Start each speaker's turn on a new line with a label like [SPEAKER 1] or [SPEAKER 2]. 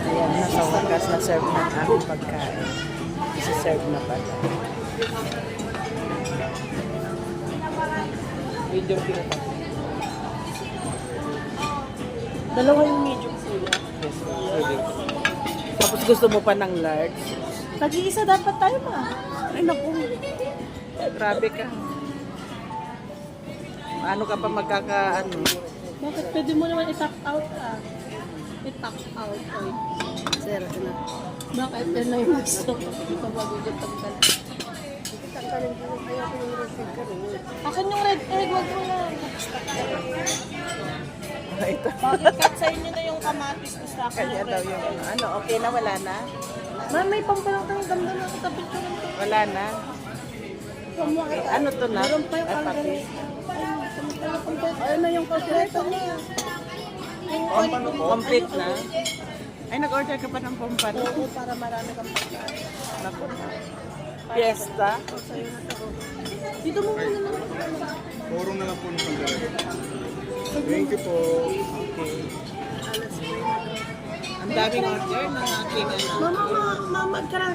[SPEAKER 1] Ayan, nasa wakas na serve na ang aming pagkain. Isa-serve na pala.
[SPEAKER 2] Medium pinata.
[SPEAKER 1] Dalawa yung medium sila.
[SPEAKER 2] Yes, pwede.
[SPEAKER 1] Tapos gusto mo pa ng large. Tag-iisa dapat tayo ma. Ay naku. Grabe ka. Ano ka pa magkakaano?
[SPEAKER 3] Bakit pwede mo naman i-tap out i-tap out. Oy.
[SPEAKER 1] Sir, na.
[SPEAKER 3] Bakit yan na yung gusto? Hindi pa magugot ang kal.
[SPEAKER 1] Tanggalin ko na kaya ko yung red egg ka rin.
[SPEAKER 3] Akin yung red egg, wag mo na.
[SPEAKER 1] Ito.
[SPEAKER 3] Bakit cut sa inyo na yung kamatis ko sa akin
[SPEAKER 1] Kanya
[SPEAKER 3] yung
[SPEAKER 1] daw
[SPEAKER 3] red
[SPEAKER 1] yung
[SPEAKER 3] egg?
[SPEAKER 1] ano, okay na, wala na?
[SPEAKER 3] Ma'am, may pampalang tayong damdam na kita picture nito.
[SPEAKER 1] Wala na? Okay, ano to na?
[SPEAKER 3] Meron pa yung
[SPEAKER 1] Ay, pati.
[SPEAKER 3] Ayun na yung kalkuleta niya.
[SPEAKER 1] Complete na? Ay, nag-order ka pa ng pampano?
[SPEAKER 3] Oo, para marami kang pagkain.
[SPEAKER 1] Naku na. Fiesta?
[SPEAKER 3] Sa'yo na to. Dito mo muna lang.
[SPEAKER 4] Puro na lang po ng pagkain. Thank you po.
[SPEAKER 1] Okay. Ang daming order ng aking ano.
[SPEAKER 3] Mama, magkarami.